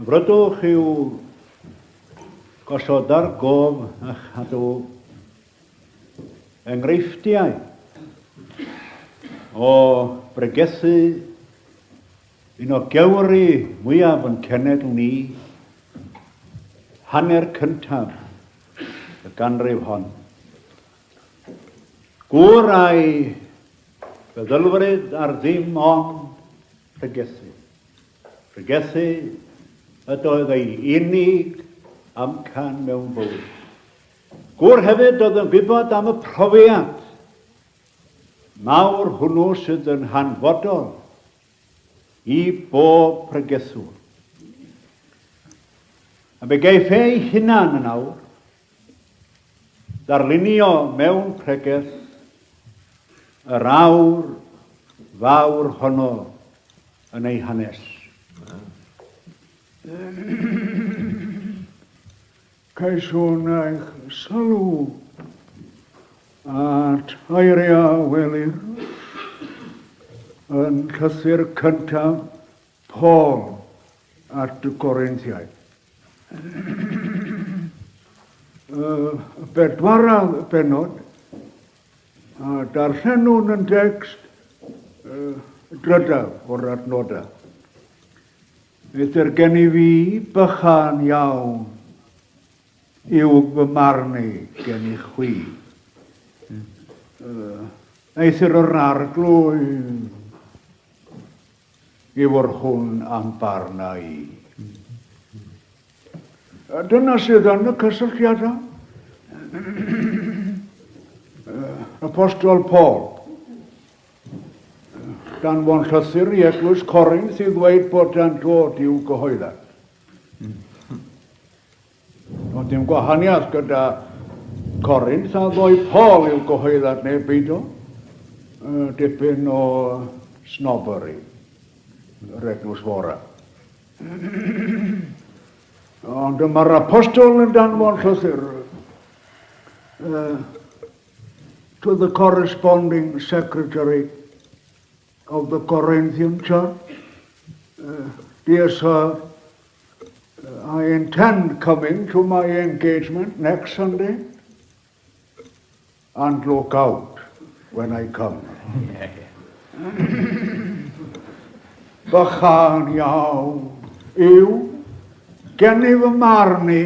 Brydwch yw gosodar gof a chadw enghreifftiau o bregethu un o gewri mwyaf yn cenedl ni, hanner cyntaf y ganrif hon. Gŵr ai feddylfryd ar ddim ond bregethu. Bregethu ydoedd ei unig amcan mewn bywyd. Gŵr hefyd oedd yn gwybod am y profiad mawr hwnnw sydd yn hanfodol i bob pregethwr. A fe geiff ei hunan yn awr darlunio mewn pregeth yr awr fawr honno yn ei hanes. Caiswn eich sylw at eiriau welir yn llythyr cyntaf Paul at y Corinthiaid. Bedwarad benod, a darllen nhw'n yn text drydaf o'r adnodau. Ydy'r gen i fi bychan iawn i'w fy marnu gen i chwi. Eithir yr arglwy i fod hwn am barna i. Dyna sydd yn y cysylltiadau. Apostol Paul, dan fo'n llythyr i eglwys Corinth i ddweud bod e'n dod i'w gyhoeddat. Ond dim gwahaniaeth gyda Corinth a ddoi Paul i'w gyhoeddat neu beidio, dipyn o snobbery, yr eglwys fora. Ond mae'r apostol yn dan fo'n llythyr to the corresponding secretary of the Corinthian church. Dear sir, I intend coming to my engagement next Sunday and look out when I come. Bychan iawn yw gen i fy marnu,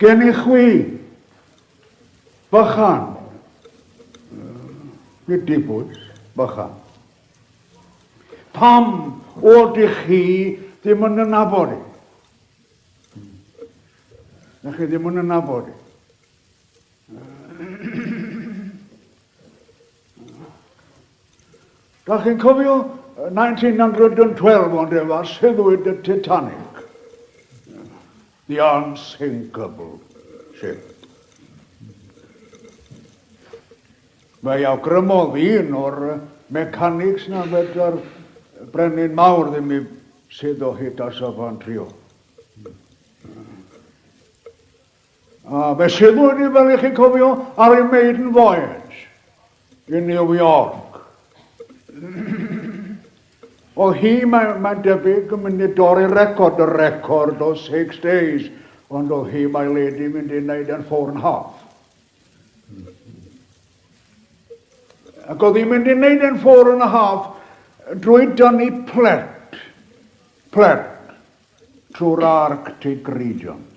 gen i chwi. Bychan. Nid dibwys, bychan. Pam oeddech chi ddim yn ynabod i? Na chi ddim yn ynabod i. Da chi'n cofio 1912 ond efo syddwyd y Titanic. The unsinkable ship. Mae awgrymodd un o'r mechanics na fedra'r brenin mawr ddim i sydd o hyd as o fan trio. A fe syddwyd i fel i chi cofio ar ei maiden voyage i New York. O hi mae'n debyg yn mynd i dorri record y record o 6 days, ond o hi mae lady mynd i wneud yn 4.5. Ac oedd hi'n mynd i wneud yn 4.5 drwy dynnu plet trwy'r Arctic regions.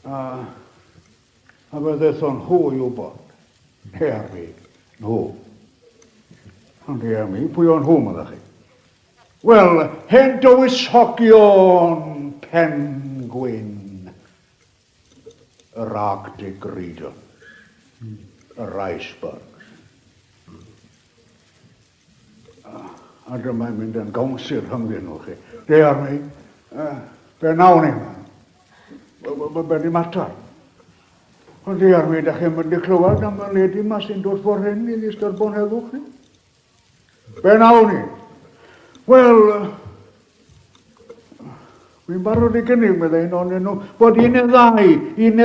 A fe ddethon nhw i wybod, her fi, nhw. Ond her mi, pwy o'n nhw mydda chi? Wel, hen dywysogion penguin yr Arctic regions. Yr icebergs. A dyma'n mynd yn gawnsir hynny nhw chi. Dear mi, be nawn ni ma? Be ni matar? Ond dear mi, da chi'n mynd i clywed am y lady ma sy'n dod ffordd hyn i ddisgyrbon heddwch chi? Be nawn ni? Wel, mi'n barod i gynnig meddai nhw'n nhw bod un neu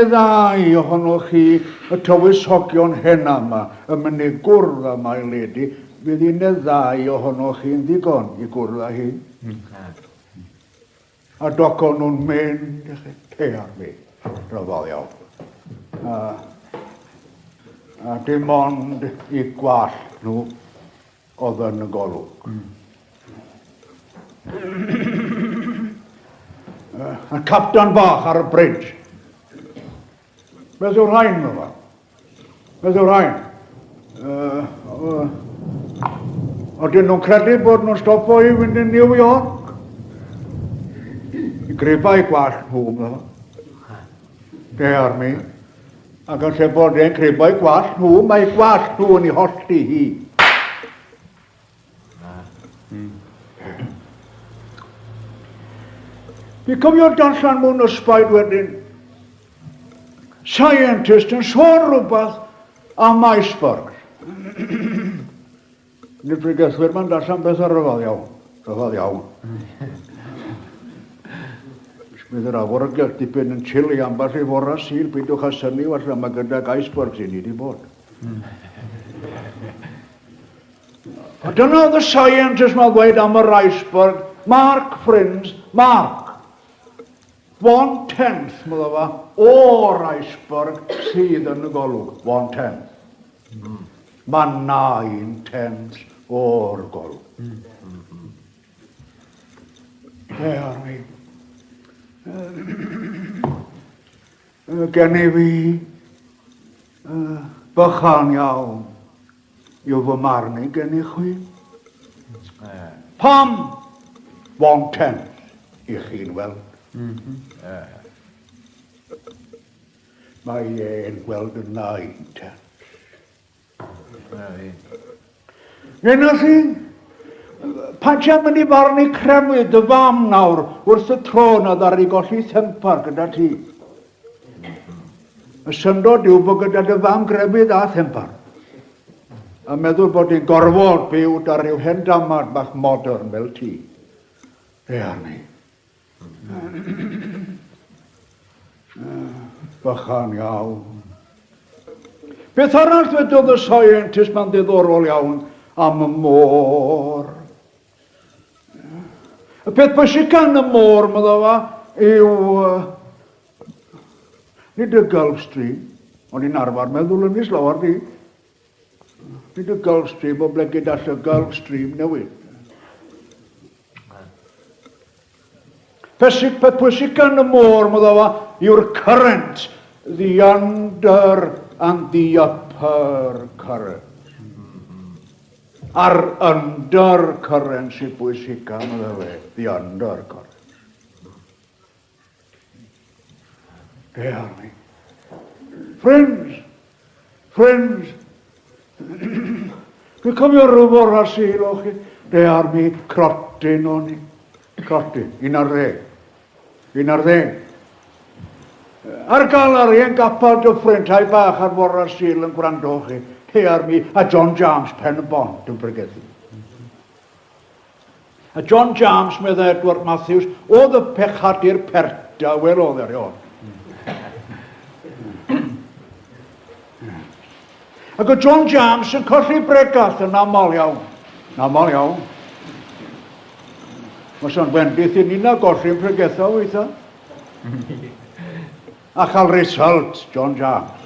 ddau ohonoch chi y tywysogion hena yma yn mynd i gwrdd â mae lady, fydd un neu ddau ohonoch chi'n ddigon i gwrdd â hi. A doco nhw'n mynd, te ar mi, rhyfel iawn. A dim ond I gwallt nhw oedd yn y golwg. A captan bach ar y bridge. Beth yw'r rhain nhw fa? Beth yw'r rhain? Oedden nhw'n credu bod nhw'n stopo I fynd I New York? I gribau gwallt nhw, nhw. De ar mi. Ac yn lle bod e'n cribau gwallt nhw, mae gwallt nhw yn I holli hi. Fi cofio darllen mewn ysbaid wedyn. Scientist yn sôn rhywbeth am iceberg. Nid pregethwyr ma'n darllen beth ar rhyfel iawn. Rhyfel iawn. Bydd yr awyrgell dipyn yn chili amball I fora syl, pidwch a syni, falle mae gydag icebergs I ni di bod. A dyna oedd y scientist ma'n gweud am yr iceberg. Mark, friends, Mark. 1/10, medda fa, o'r iceberg sydd yn y golwg. 1/10. Mae 9/10 o'r golwg. Ie, ar mi. Gen I fi bychan iawn yw fy marn I gen I chwi. Pam 1/10 I chi'n weld? Mae e'n gweld y 9/10. Yna chi, pa ti'n mynd I farn I cremwy dy fam nawr wrth y tro na ddari golli thempar gyda ti? Y syndod yw bod gyda dy fam grefydd a thempar. A meddwl bod I'n gorfod byw dar ryw hendamad bach modern fel ti. Ie arni. Bychan iawn. Beth arall dwedodd y scientist ma'n ddiddorol iawn am y môr. Y peth bwysig gan y môr, medda fa, yw nid y Gulf Stream, ond I'n arfer meddwl yn islawr di. Nid y Gulf Stream, o blegyd all y Gulf Stream newid. Peth pwysig gan y môr, medda fa, yw'r current, the under and the upper current. A'r undercurrent sy'n bwysig gan medda fe, the undercurrent. De ar mi. Friends, Dwi'n cofio rhywbeth ar syl o'ch chi, de ar mi crotyn o'n i. Crotyn, 11. Ar gael ar ein gapal dy ffrintai bach ar fora syl yn gwrando chi, de ar mi, a John James pen y bont yn bregeddu. A John James, meddwl Edward Matthews, oedd y pechadur perta, wel oedd erioed. Ac o John James yn colli bregath yn aml iawn. Mae son wendith I ni'n golli'n pregetho weitha. A chael result, John James.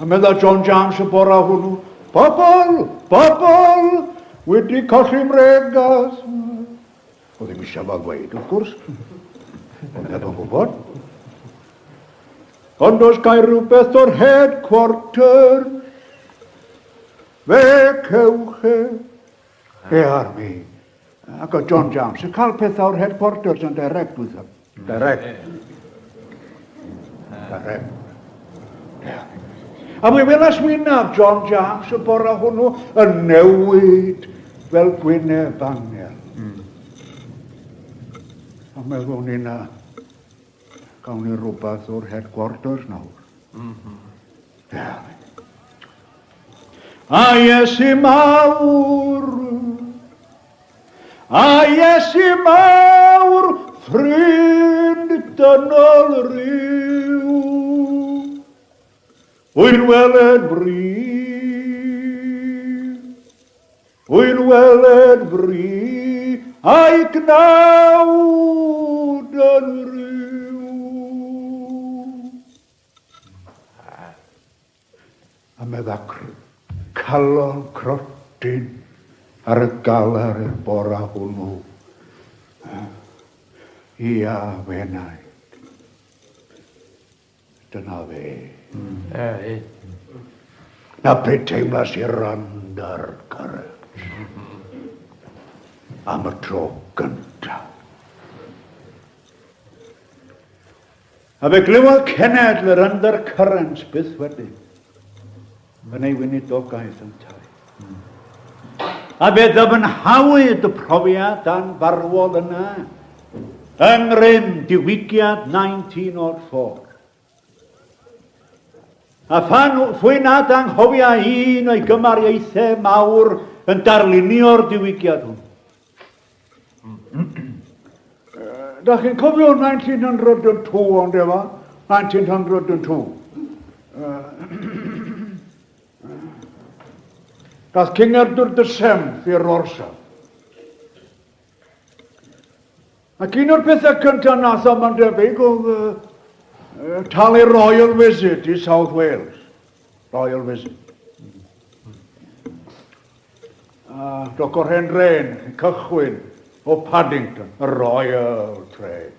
A meddwl John James y bora hwnnw, Bobl, wedi colli'n bregath. Oedd ddim eisiau fa ddweud, wrth gwrs. Oedd ddim yn gwybod. Ond os gael rhywbeth o'r headquarter, fe cewch e ar mi. Ac o John James, yn cael pethau o'r headquarters yn direct with them. Direct. A mi welas mi na John James y bora hwnnw yn newid fel Gwyneb Angel. A meddwl ni na, gawn ni rhywbeth o'r headquarters nawr. A Iesu mawr, ffrind dynol ryw. Wy'n weled fri a'i gnawd yn ryw. A medda calon crotyn ar y galar y bora hwnnw. Ia fenai. Dyna fe. Na pe teimlas i randar gareth. Am y tro gyntaf. A fe glywodd cenedl yr under currents byth wedyn. Yn ei wynedogaeth yn tai. A fe ddyfnhawyd y profiad dan farwol yna. Yng ngrym diwygiad 1904. A phwy nad anghofia un o'i gymariaethau mawr yn darlunio'r diwygiad hwn. Da chi'n cofio 1902 ond efo? 1902. Dath King Edward VII i'r orsaf. Ac un o'r pethau cyntaf nath o'n debyg oedd talu Royal Visit i South Wales. Royal Visit. Dr Henryn, cychwyn o Paddington, y Royal Train.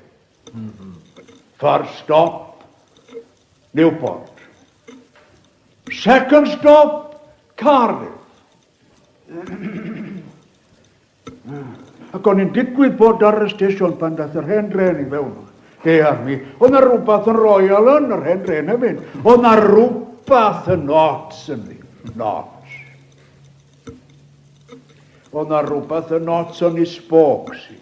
First stop, Newport. Second stop, Cardiff. Ac o'n i'n digwydd bod ar y stesiwn pan dath yr Henryn i fewn. Dear mi, oedd na rhywbeth yn royal yn yr Henryn hefyd. Oedd na rhywbeth yn ots yn fi. Ots. Oedd na rhywbeth yn ots yn ei spokes i.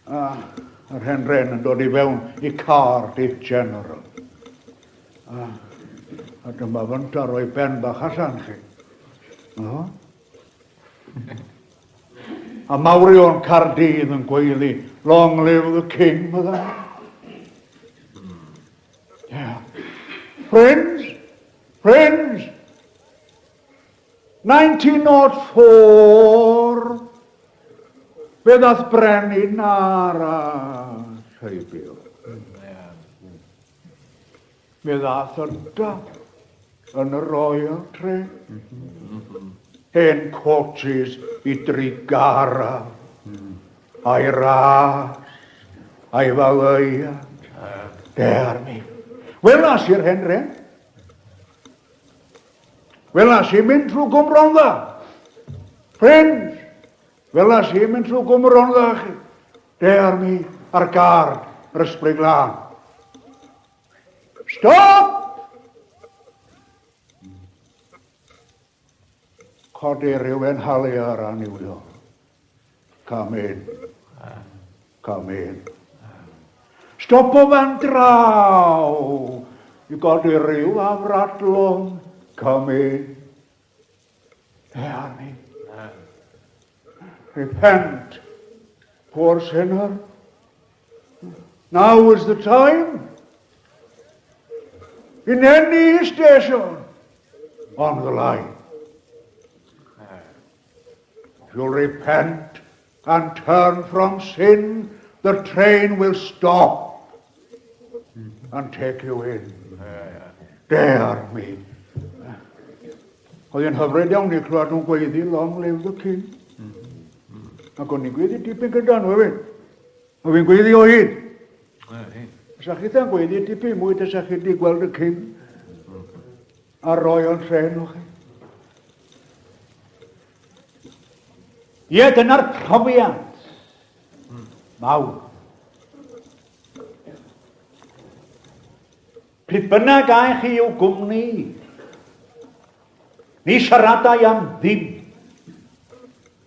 Yr Henryn yn dod i fewn i Cardiff General. A dyma fynt a roi ben bach allan chi. A mawrion Cardydd yn gweiddi, long live the king, mydda. Yeah. Friends, 1904, fe ddath brenin arall heibio. Fe ddath ynda yn y Royal Train. Hen coaches i Drigara, a'i ras, a'i faweia, der mi. Welas i'r Henryn. Welas i mynd trwy Gwmrondda. Friends, welas i mynd trwy Gwmrondda chi. Der mi ar gard yr ysbryd lan. Stop! Codi rhywun halu ar aniwio. Come in. Come in. Stop o fan draw. I godi rhyw afradlwm. Come in. There ni. Repent, poor sinner. Now is the time. In any station on the line. If you'll repent and turn from sin, the train will stop and take you in. Dare me. Oedd yn hyfryd iawn i clywed nhw'n gweiddi long live the king. Ac o'n i'n gweiddi dipyn gyda nhw hefyd. Oedd fi'n gweiddi o hyd. Sa chi ta'n gweiddi dipyn mwy ta sa chi di gweld y king a Royal Train o chi. Ie, dyna'r profiad mawr. Pryd bynnag ai chi i'w gwmni, ni siaradau am ddim,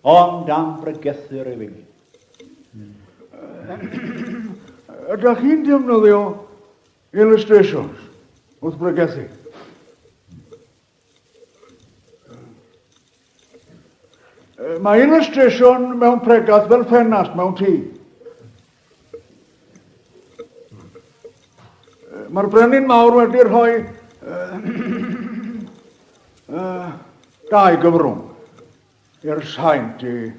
ond am bregethu'r ei fi. Ydych chi'n defnyddio illustrations wrth bregethu? Mae illustration mewn pregath fel ffenast mewn tŷ. Mae'r brenin mawr wedi rhoi dau gyfrwng. i'r saint I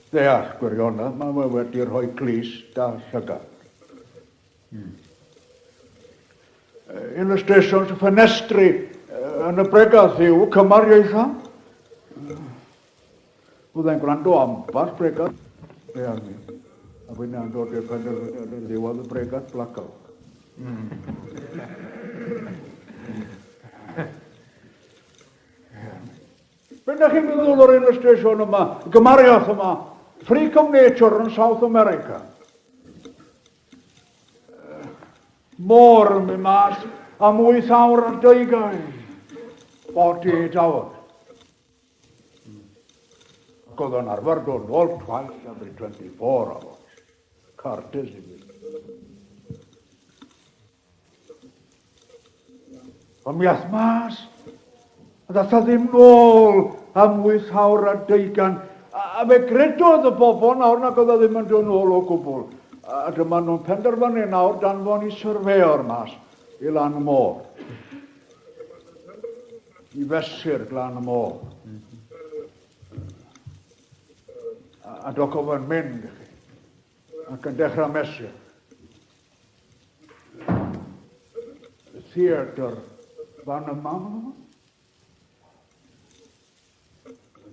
ddeall gwirionedd, mae wedi rhoi glis da llygad. Illustrations y ffenestri yn y bregath yw cymariaetha. Byddai'n gwrando amball bregath. A fyddai'n dod i'r ddiwedd y bregath blackout. Be ydych chi'n meddwl o'r illustration yma, gymariaeth yma, Freak of Nature yn South America. Môr yn mynd mas am 8 awr ar 20. 48 hours. Ac oedd yn arfer dod nôl twice every 24 hours. Cartes I fi. Ond mi ath mas, a ddath ddim nôl am 8 awr ar 20. A fe gredodd y bobl nawr nag oedd ddim yn dod nôl o gwbl. A dyma nhw'n penderfynu nawr danfon I surveyor mas I lan y môr. I fesur glan y môr. A doc oedd yn mynd ac yn dechrau mesur. Y theatr fan yma.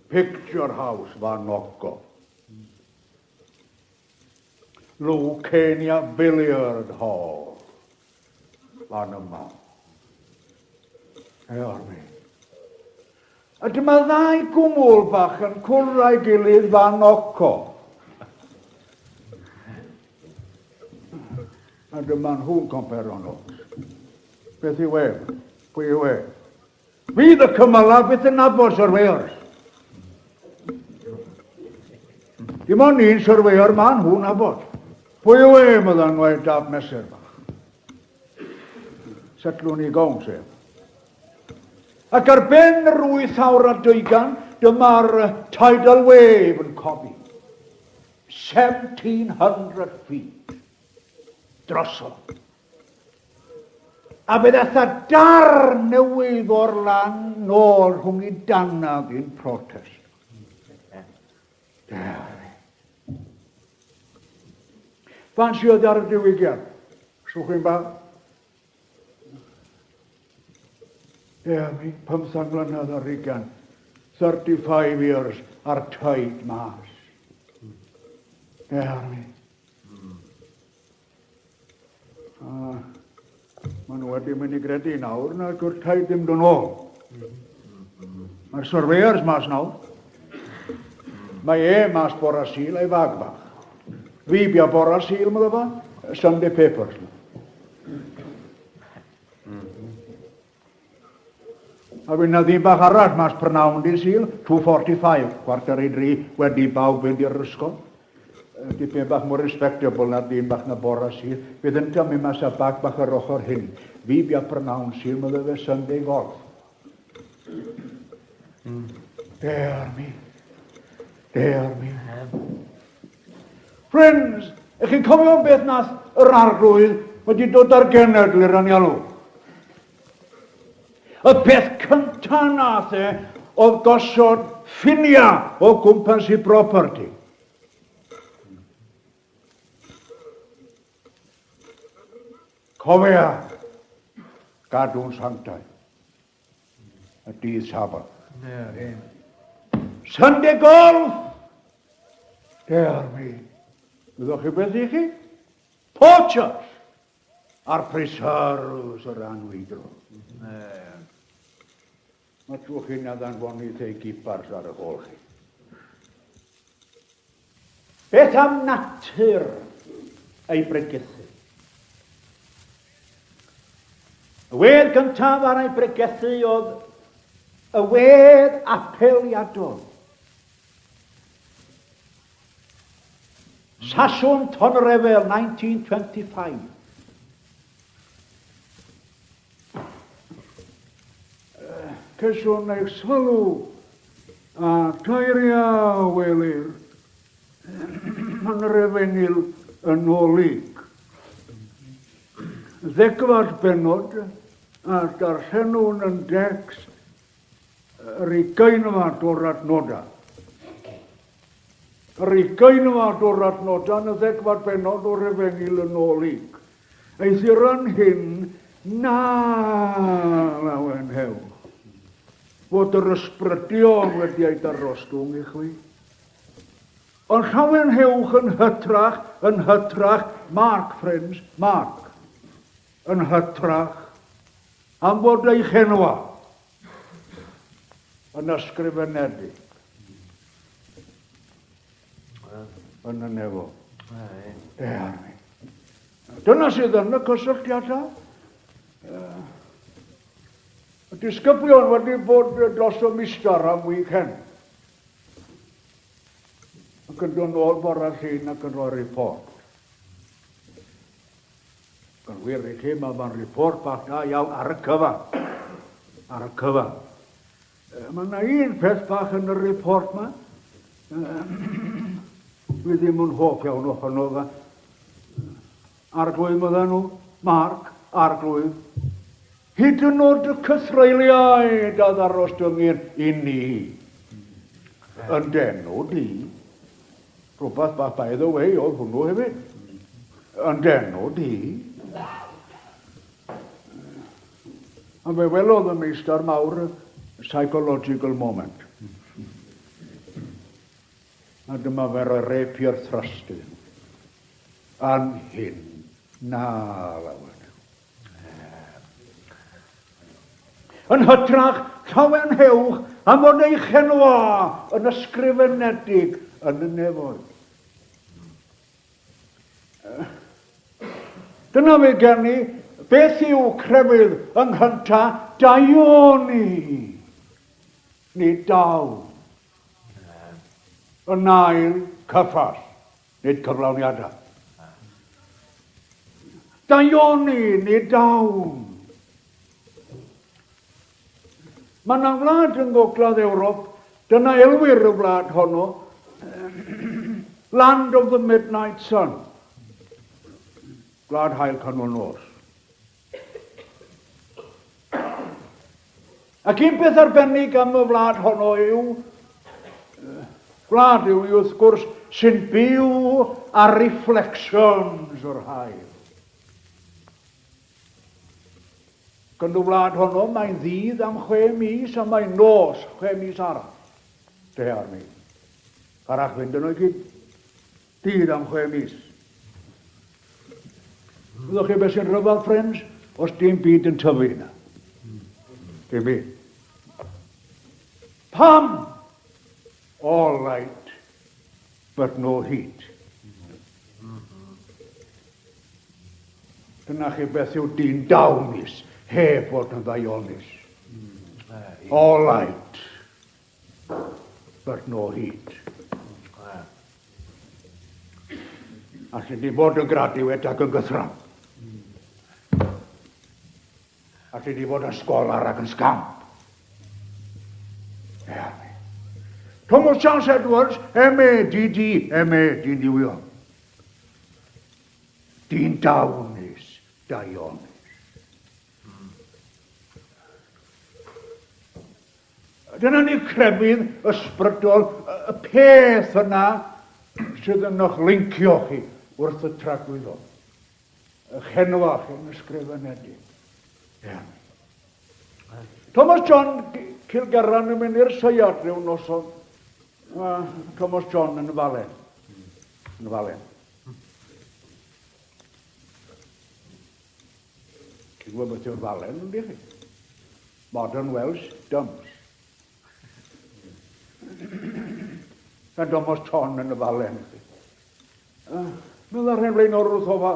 Picture house fan Ogo. Lucania Billiard Hall. Fan yma. Eor mi. A dyma ddau gwmwl bach yn cwrdd â'i gilydd fan Oco. A dyma nhw'n compero nhw. Beth I we? Pwy I we? Fydd y cymyla beth yn nabod surveyors. Dim ond un surveyor man hwn nabod. Pwy I we mydda'n waith daf mesur bach. Setlwn I gong sef. Ac ar ben yr 8 awr ar 20, dyma'r tidal wave yn cofi. 1,700 feet. Drosodd. A bydd eitha darn newydd o'r lan nôl rhwng I danaf i'n protest. Fan siodd ar y diwygiad. Sŵch chi'n bach? Mi, 15 mlynedd ar 20. 35 years ar taid mas. Mi. Maen nhw wedi mynd I gredu nawr na gwrdd taid ddim dod nôl. Mae'r surveyors mas nawr. Mae mas bora sil ei fag bach. Fi bia bora sil mydda fa, Sunday papers. A fi na ddim bach arall mas prynawn di sil, 2:45, kwarter I 3, wedi bawb fynd i'r ysgol. Dipyn bach mor respectable na ddim bach na bora sil. Bydd yn tymu mas a bag bach ar ochr hyn. Fi bia prynawn sil, mydda fe Sunday golf. Dear me. Dear me. Friends, ych chi'n cofio beth nath yr arglwydd wedi dod ar genedl i'r Llanelli? Y peth cynta nath oedd gosod ffinia o gwmpas I property. Cofia, gadw'n sanctau. Y dydd Sabbath. Sunday golf! Dear me. Ydwch chi beth I chi? Poachers! A'r preserves yr anwydro. Mae trwch chi'n adanfon I thei gipars ar y hôl chi. Beth am natur ei bregethu? Y wedd gyntaf ar ei bregethu oedd y wedd apeliadol. Sasiwn Tonrefel, 1925. Cyswn eich sylw a tairiau welir yn refenil yn olig. Ddegfad benod a darllenwn yn dext yr 20 o'r adnodau. Yr 20 fad o'r adnodau, y 10 benod o'r Efengil yn olig. Eithir hyn na lawen hewch. Fod yr ysbrydion wedi ei darostwng I chwi. Ond llawen hewch yn hytrach, Mark, friends, Mark, yn hytrach, am bod ei chenwa yn ysgrifenedig. Yn y nefo. Dyna sydd yn y cysylltiadau. Y disgyblion wedi bod dros y mistar am weekend. Ac yn dod nôl bore llun ac yn rhoi report. Yn wir I chi, mae'n report bach da iawn ar y cyfan. Ar y cyfan. Mae yna un peth bach yn y report yma. Dwi ddim yn hoff iawn ohono fe. Arglwydd mydden nhw, Mark, arglwydd. Hyd yn oed y cythreiliaid a ddarost yngyr I ni. Yn denw di. Rhywbeth bach by the way, oedd hwnnw hefyd. Yn denw di. A fe welodd y meistr mawr psychological moment. A dyma fe'r rapier thrusty. An hyn na lawen. Yn hytrach llawen hewch am fod ei chenwa yn ysgrifenedig yn y nefoedd. Dyna fe gen I, beth yw crefydd yng nghyntaf daioni, ni daw. Yn ail cyffas, nid cyflawniadau. Daioni, ni dawn. Mae yna wlad yn gogledd Ewrop, dyna elwyr y wlad honno, Land of the Midnight Sun. Gwlad hael canol nos. Ac un beth arbennig am y wlad honno yw, wlad yw wrth gwrs sy'n byw ar reflections o'r hael. Gan y wlad honno mae'n ddydd am 6 mis a mae'n nos 6 mis arall. De ar mi. Arach fynd yn o'i gyd. Dydd am 6 mis. Fyddwch chi beth sy'n rhyfel, friends? Os dim byd yn tyfu yna. Dim byd. Pam? All light, but no heat. Dyna chi beth yw dyn dawnus, heb fod yn ddaiolus. All light, but no heat. A sy'n di bod yn graduate ac yn gythram. A sy'n di bod yn sgolar ac yn scamp. Thomas Charles Edwards, M.A. D.D., M.A. Dyn diwiol. Dyn dawnus, daionus. Dyna ni crefydd ysbrydol, y peth yna sydd yn eich lincio chi wrth y tragwyddo. Y chenwa chi'n ysgrifenedig. Thomas John Kilgarran yn mynd i'r Seiad rhyw noson. Thomas John yn y Falen. Yn y Falen. Chi'n gwybod beth yw'r Falen yn di chi? Modern Welsh dumps. Gan Thomas John yn y Falen. Mynd ar hyn blaen o'r wrth o fa.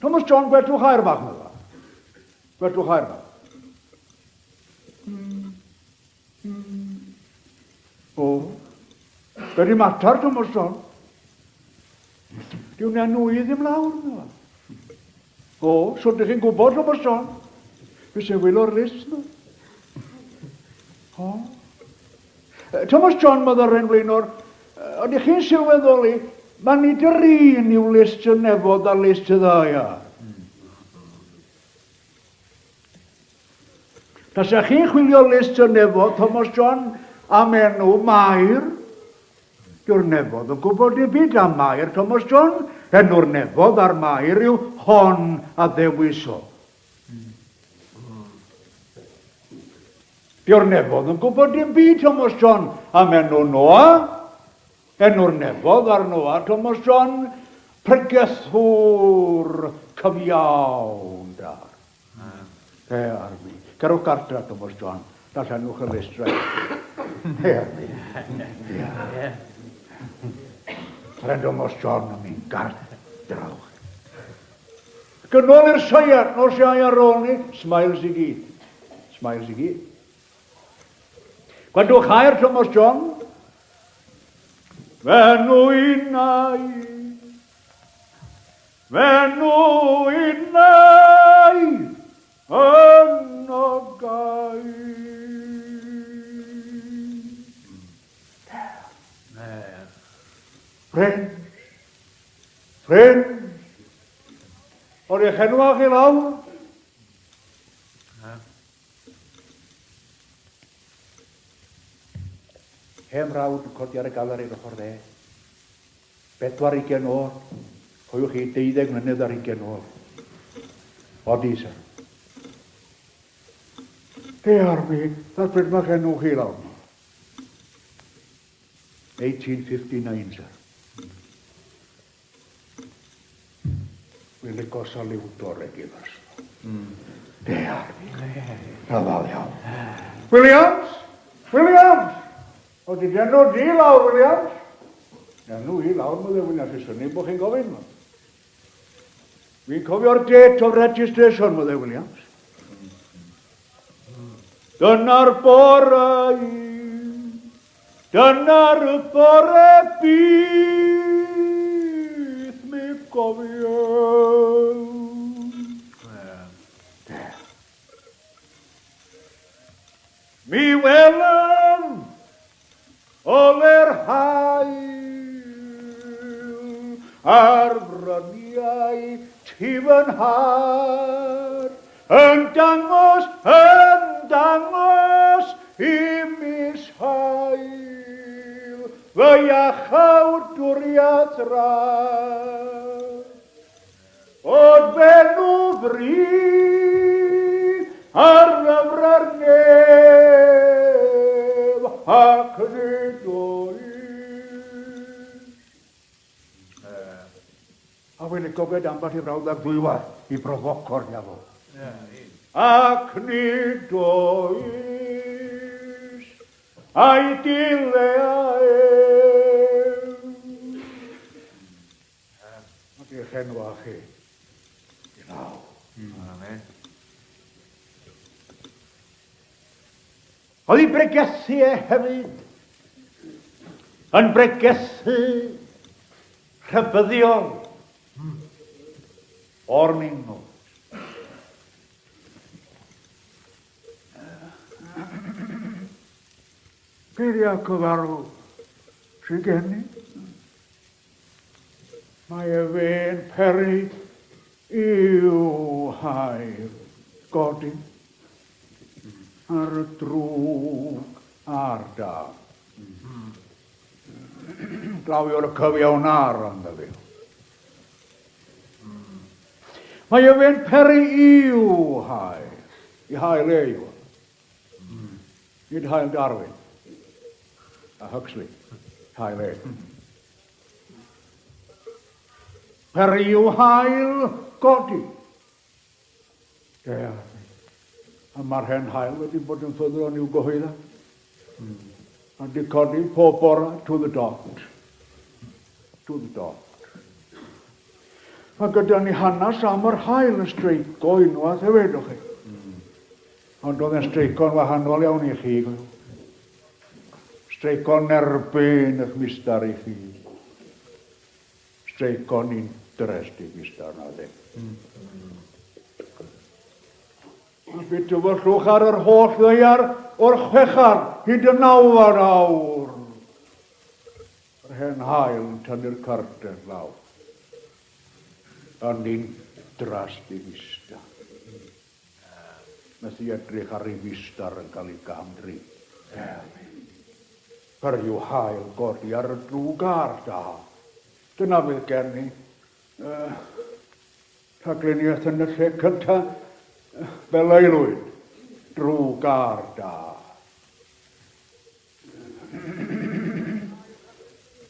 Thomas John, gwedwch air bach na fa. Gwedwch air bach. O, be di matar, Thomas John? Diw'n enwy ddim lawr na fa. O, so ydych chi'n gwybod, Thomas John? Fe sy'n wyl o'r list na. O. Thomas John, mae ddar hyn blaen o'r... Ydych chi'n sylweddoli, mae nid yr un yw list y nefod a list y ddau. Tas chi'n chwilio list y nefod, Thomas John, am enw Mair, Dyw'r nefodd yn gwybod i byd am Mair Thomas John, enw'r nefodd ar Mair yw hon a ddewiso. Dyw'r nefodd yn gwybod i byd Thomas John am enw Noa, enw'r nefodd ar Noa Thomas John, pregethwr cyfiawn dar. Ar mi. Garwch gartra Thomas John, darllen nhw'ch y listrau. Ar mi. Rhaid Thomas John am i'n gartra. Gynol i'r seiar, nos iau ar ôl ni, smiles i gyd. Smiles i gyd. Gwydwch hair Thomas John, fenw unai, yn o gai. Friends, o'r eich enwach i lawr? Hem rawd yn codi ar y galar i'r ochr dde. 40 o'r, coiwch chi 12 mlynedd ar 20 o'r. Odi, sir. Ar mi, that's pryd mae'ch enw chi lawr. 1859, sir. Wy'n licio saliwtor e gyfers. Ar mi. Rhyfal iawn. Williams! O, di enw di lawr, Williams? Enw i lawr, mae ddewyn at y syni bod chi'n gofyn. Fi'n cofio'r date of registration, mae Williams. Dyna'r bore bydd mi gofio. Mi welem o'r hael ar bryniau tifynhad yn dangos i mis hael fy iachawdwriaeth rhaid o'r benw fryd ar lyfrau'r nef ac nid a wy'n gofed amball i frawd ag ddwywaith i brofocor iafo. Ac nid oes a'i dileau. Ac i'ch enwa chi. I law. Amen. Oedd i bregethu e hefyd yn bregethu rhybyddiol o'r mingo. Geiriau cyfarw sy'n genni. Mae e fe'n peri i'w hael godi ar y drwg a'r da. Glawi o'r cyfiawn ar ond fe. Mae e fe'n peri i'w hael. I hael e yw. Nid hael Darwin. A Huxley. Hael e. Peri i'w hael godi. A mae'r hen hael wedi bod yn ffyddro i'w gyhoedda. A di codi pob bora to the dot. To the dot. A gyda ni hanes am yr hael y streico unwaith hefyd o'ch chi. Ond oedd yn streico'n wahanol iawn i chi. Streico'n erbyn eich mistar i chi. Streico'n interest i mistar na dde. A beth yw fod llwch ar yr holl ddeiar o'r chwechar hyd y 9 awr. Yr hen hael yn tynnu'r carter law. Yn interest i mistar. Nes i edrych ar ei mistar yn cael ei gamdri. per yw hael godi ar y drw gar da. Dyna fydd gen ni rhagluniaeth yn y lle cyntaf fel aelwyd, drw gar da.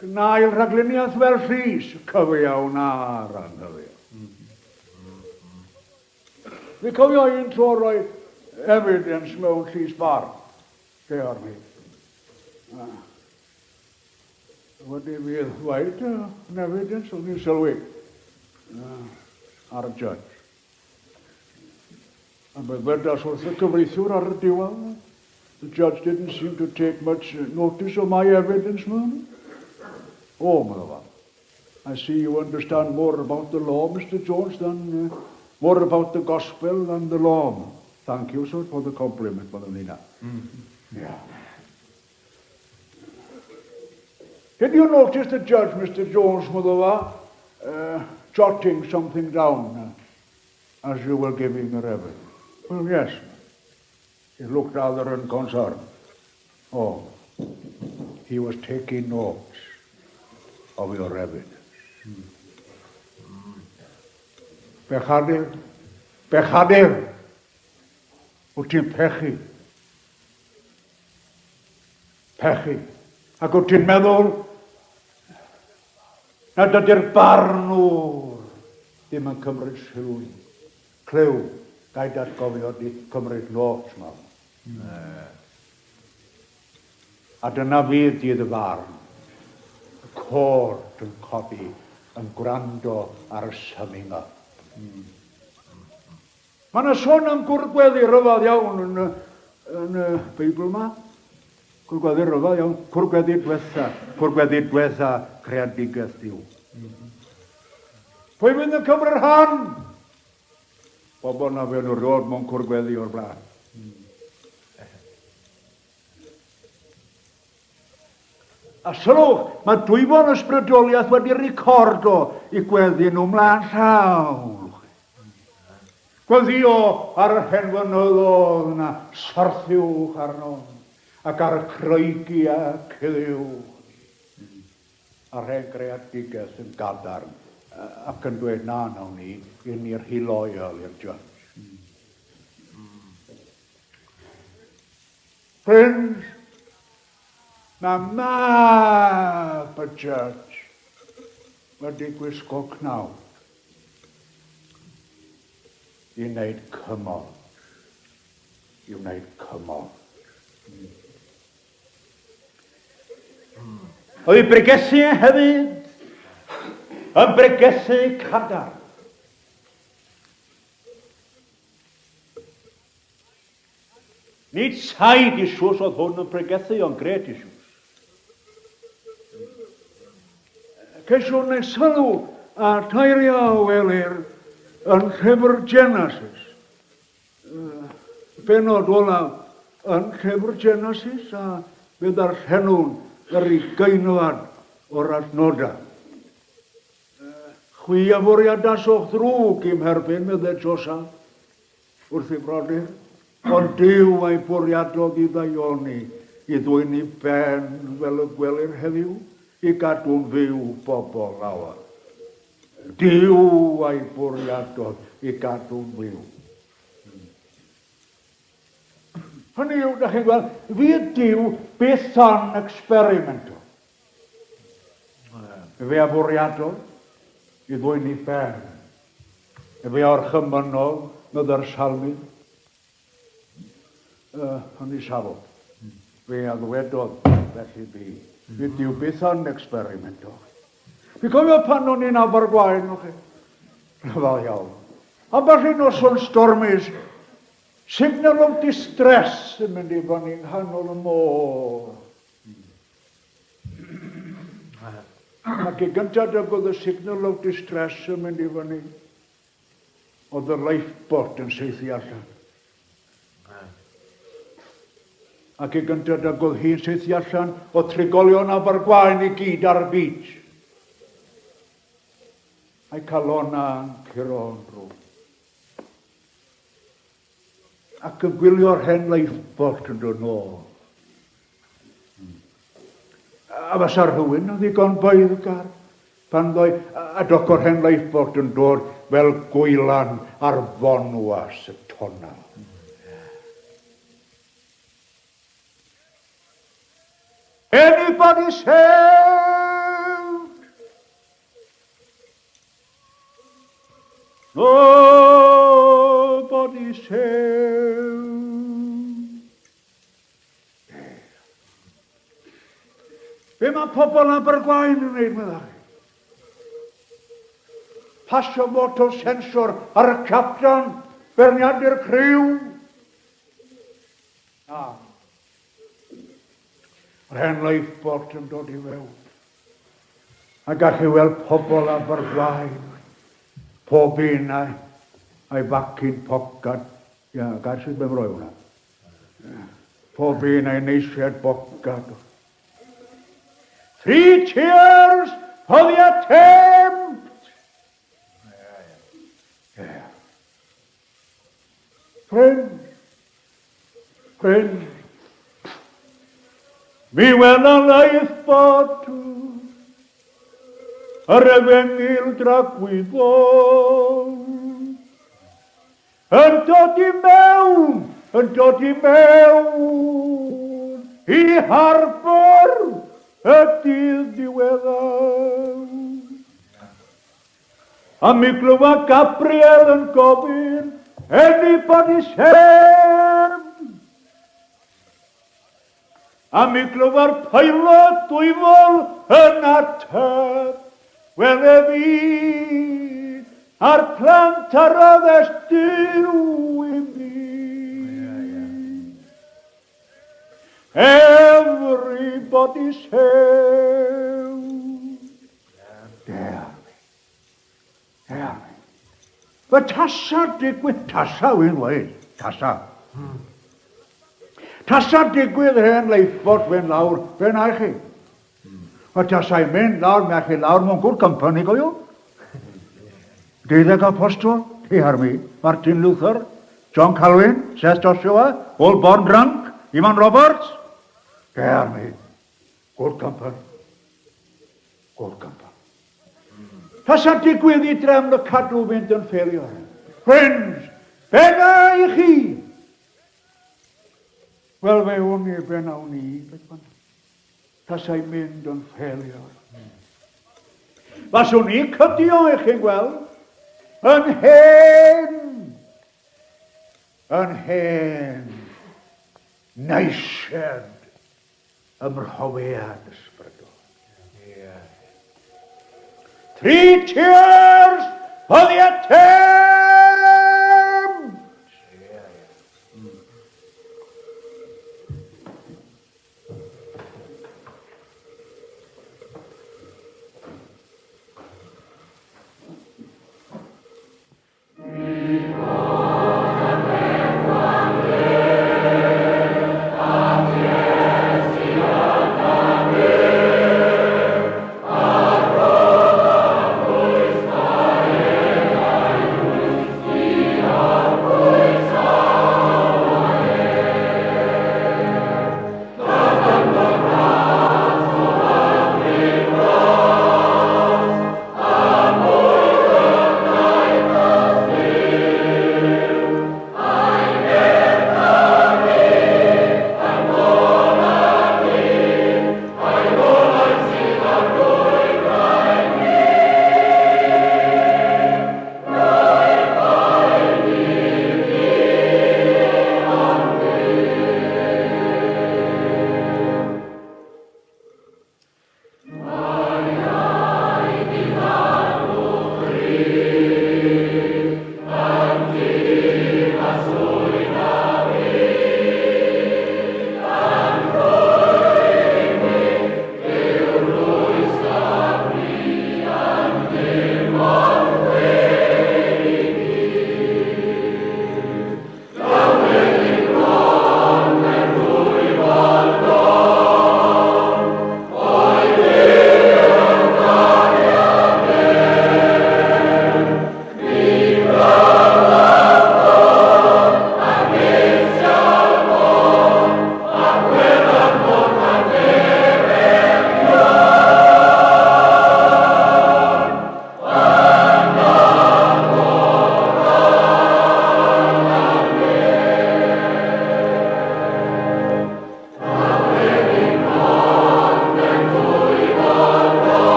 Gnael rhagluniaeth fel llys, cyfiawn ar anghywir. Fi cofio un tro roi evidence mewn llys bar, lle ar mi. Wedi fydd dweud yn evidence, o'n i'n sylwi ar y judge. A bydd wedas wrth y cyfreithiwr ar y diwedd. The judge didn't seem to take much notice of my evidence, man. Oh, mother, I see you understand more about the law, Mr. Jones, than more about the gospel than the law. Thank you, sir, for the compliment, Mother Nina. Yeah. Did you notice the judge, Mr. Jones, Mother, jotting something down as you were giving the evidence? Well, yes. He looked rather unconcerned. Oh, he was taking notes of your evidence. Bechadir, wyt ti'n pechu. Pechu. Ac wyt ti'n meddwl na dydy'r barnwr ddim yn cymryd sylw. Clyw, gai datgofio di cymryd notes ma. A dyna fydd di y farn. Y cort yn codi, yn gwrando ar y summing up. Mae yna sôn am gwrgweddi rhyfedd iawn yn y Beibl yma. Gwrgweddi rhyfedd iawn. Gwrgweddi dwetha creadigaeth Dyw. Pwy fydd yn cymryd rhan? Bobl na fe nhw rod mewn gwrgweddi o'r blaen. A sylwch, mae dwyfon ysbrydoliaeth wedi recordo I gweddi nhw mlaen llaw. Gweddio ar y hen fynyddoedd yna, sorthiwch arno, ac ar y croegi a cyddiw. A'r hen greadigaeth yn gadarn, ac yn dweud na nawn ni, un i'r hiloiol i'r judge. Friends, mae mab y judge wedi gwisgo cnawd I wneud cymod. I wneud cymod. Oedd I bregethu hefyd, yn bregethu cadar. Nid said isws oedd hwn yn bregethu, ond gret isws. Cesiwn neu sylw a tairio o welir yn llyfr Genesis. Benod olaf yn llyfr Genesis a bydd ar llenwn yr 20 o'r adnodau. Chwi a fwriadas o'ch ddrwg I'm herbyn, meddwl Josa, wrth I brodyr. Ond Dyw a'i bwriadodd I ddaioni I ddwy'n I ben fel y gwelir heddiw, I gadw'n fyw bobl lawer. Dyw a'i bwriadodd I gadw'n fyw. Hynny yw, da chi'n gweld, fi Dyw beth yn experimento. Fe a bwriadodd I ddwy'n I ben. Fe o'r chymynol, nid yr salmyn. Hynny safod. Fe a ddwedodd felly fi. Fi Dyw beth yn experimento. Fi cofio pan o'n i'n Abergwaun, o'ch chi? Rhyfel iawn. A bach i'n noson stormus, signal of distress yn mynd I fyny nghanol y môr. Ac I gyntaf dygodd y signal of distress yn mynd I fyny. Oedd y lifeboat yn seithi allan. Ac I gyntaf dygodd hi'n seithi allan o trigolion Abergwaun I gyd ar y beach. A'i calona yn curo'n rŵ. Ac yn gwylio'r hen lifeboat yn dod nôl. A fysa'r rhywun yn ddigon boeddgar pan ddoi a docor hen lifeboat yn dod fel gwylan ar fonwas y tonal. Anybody saved? Nobody saved. Be mae pobl Abergwaun yn gwneud meddwl? Pasio motor sensor ar y captan, berniadur criw. Yr hen lifeboat yn dod I fewn. A gall I weld pobl Abergwaun. Pob un a'i facin pocad. Ia, gall sydd be'n roi hwnna. Pob un a'i neisiad bocad. 3 cheers for the attempt! Yeah. Friends, mi wen a lifeboat ar efengil dragwyddol. Yn dod I mewn I harbor y dydd diweddar. A mi glywed Gabriel yn gofyn, anybody saved? A mi glywed pilot dwyfol yn ateb, wel fi, a'r plant ar addes diw I mi. Everybody saved. Dare me. But tasa digwydd, tasa wy'n weid, tasa. Tasa digwydd hen leifbod fe'n lawr, fe'n ai chi. A tasa I mynd lawr, mewn chi lawr mewn gwrdd company go yw. 12 apostol, ar mi, Martin Luther, John Calvin, Seth Joshua, all born drunk, Iman Roberts. Ar mi, gwrdd company. Tasa digwydd I drefn y cadw fynd yn ffeilior. Friends, bena I chi? Wel fe hwn I bena hwn I. Tasa I mynd yn ffeilior. Faswn I cydio I chi'n gweld. Yn hen. Neisiad ymrhofiad ysbrydol. 3 cheers for the attempt!